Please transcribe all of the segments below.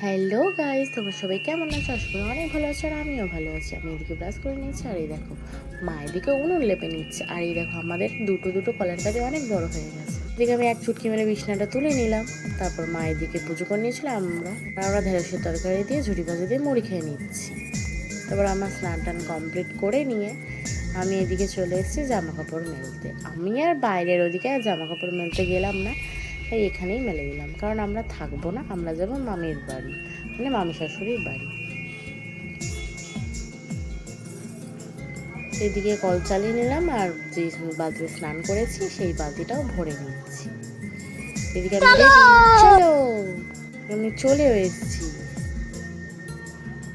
Hello guys, তোমরা সবাই কেমন আছো? আশা করি অনেক ভালো আছো। আর আমিও ভালো আছি। আমি এদিকে ব্রাশ করে নিচ্ছি, আর এই দেখো মা এদিকে উনুন লেপে নিচ্ছে। আর এই দেখো আমাদের দুটো দুটো কলার কাঁদি অনেক বড় হয়ে গেছে। এদিকে আমি এক চুটকি মেরে বিছনাটা তুলে নিলাম। তারপর মা এদিকে পুজো করে নিয়েছিলাম। আমরা ঢেঁড়সের তরকারি দিয়ে ঝুড়ি ভাজা দিয়ে মুড়ি খেয়ে নিচ্ছি। তারপর আমার স্নান টান কমপ্লিট করে নিয়ে আমি এদিকে চলে এসেছি জামা কাপড় মেলতে। আমি আর বাইরের ওদিকে আর জামা কাপড় মেলতে গেলাম না, তাই এখানেই মেলে দিলাম। কারণ আমরা থাকবো না, আমরা যাবো মামির বাড়ি, মানে মামি শাশুড়ির বাড়ি। এদিকে কল চালিয়ে নিলাম, আর যে বালতিতে স্নান করেছি সেই বালতিটাও ভরে নিচ্ছি। এদিকে আমি চলেও এসেছি,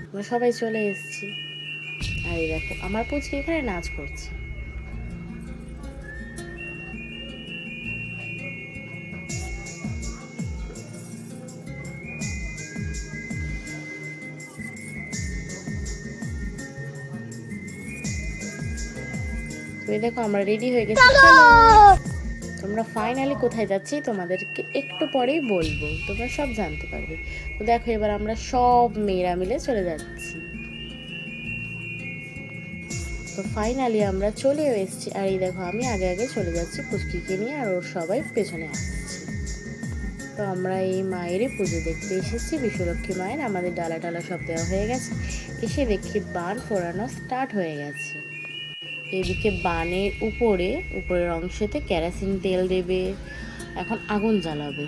আমরা সবাই চলে এসেছি। আর এই দেখো আমার পুচকি এখানে নাচ করছে। তুমি দেখো আমরা রেডি হয়ে গেছি। তোমরা ফাইনালি কোথায় যাচ্ছি তোমাদেরকে একটু পরেই বলবো, তোমরা সব জানতে পারবে। তো দেখো এবার আমরা সব মেয়েরা মিলে চলে যাচ্ছি। তো ফাইনালি আমরা চলেও এসেছি। আর এই দেখো আমি আগে আগে চলে যাচ্ছি পুচকিকে নিয়ে, আর ওর সবাই পেছনে আসছে। তো আমরা এই মায়েরই পুজো দেখতে এসেছি, বিশ্বলক্ষ্মী মায়ের। আমাদের ডালা টালা সব দেওয়া হয়ে গেছে। এসে দেখি বান ফোড়ানো স্টার্ট হয়ে গেছে। এদিকে বানের উপরের অংশেতে কেরোসিন তেল দেবে, এখন আগুন জ্বালাবে।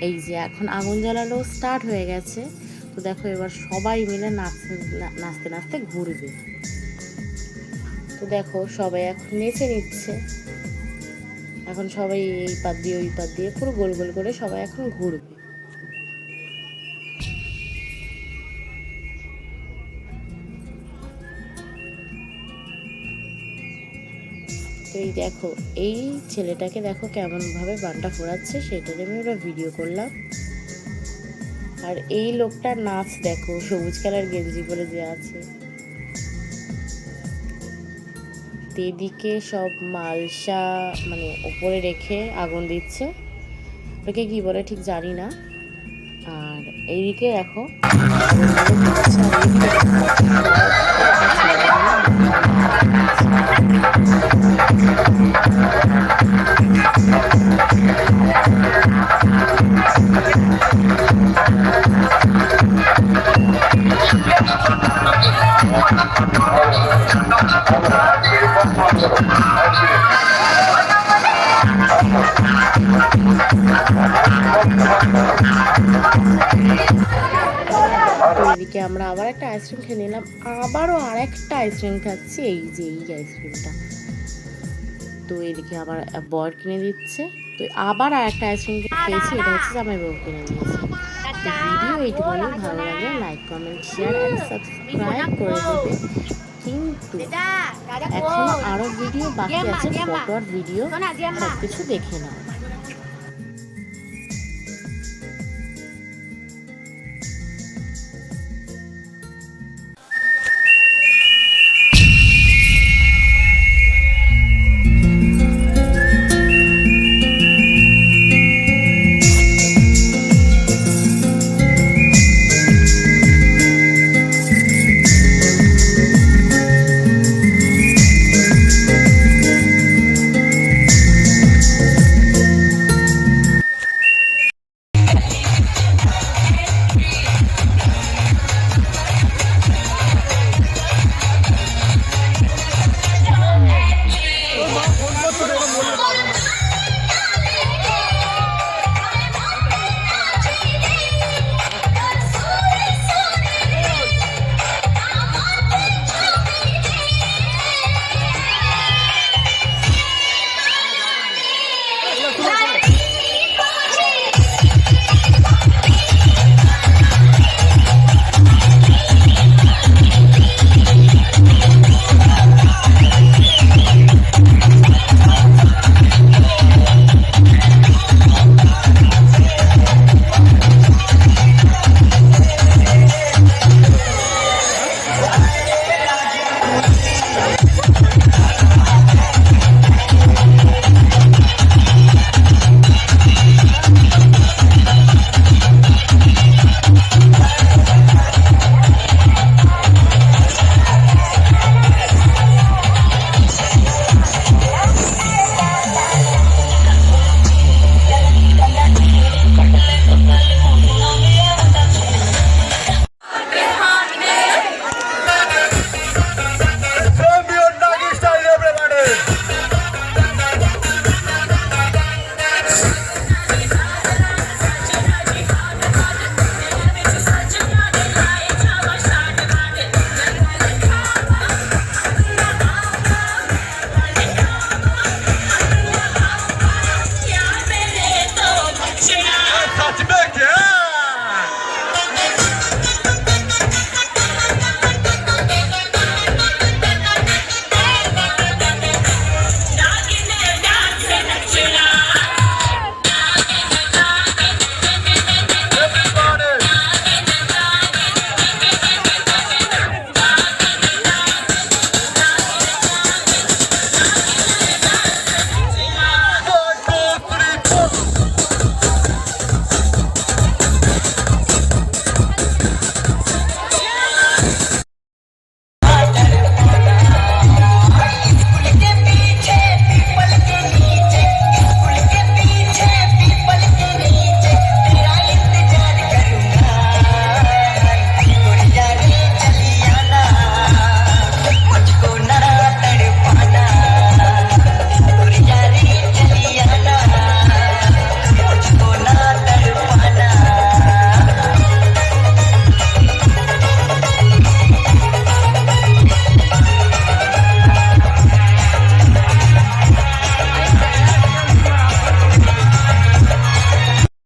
এই যে এখন আগুন জ্বালানো স্টার্ট হয়ে গেছে। তো দেখো এবার সবাই মিলে নাচতে নাচতে ঘুরবে। তো দেখো সবাই এখন নেচে নিচ্ছে। এখন সবাই এই পাত দিয়ে ওই পাত দিয়ে পুরো গোল গোল করে সবাই এখন ঘুরবে। তো এই দেখো এই ছেলেটাকে দেখো কেমন ভাবে বানটা ফোড়াচ্ছে, সেটার আমি ওরা ভিডিও করলাম। আর এই লোকটার নাচ দেখো, সবুজ কালার গেঞ্জি পরে যে আছে। এদিকে সব মালসা মানে ওপরে রেখে আগুন দিচ্ছে, ওকে কি বলে ঠিক জানি না। আর এইদিকে দেখো এদিকে আমরা আবার একটা আইসক্রিম খেয়ে নিলাম। আবারও আর একটা আইসক্রিম খাচ্ছি, এই যে এই আইসক্রিমটা। তো এদিকে আবার বর কিনে দিচ্ছে। তো আবার আর একটা আইসক্রিম খেয়েছি, এটা হচ্ছে জামাইবাবু কিনে দিয়েছে। তো ভিডিও এইটুকুনি, ভালো লাগলে like comment share and subscribe করে দেবে। কিন্তু এখন আরো ভিডিও বাকি আছে, ফটো আর ভিডিও সবকিছু দেখে নাও।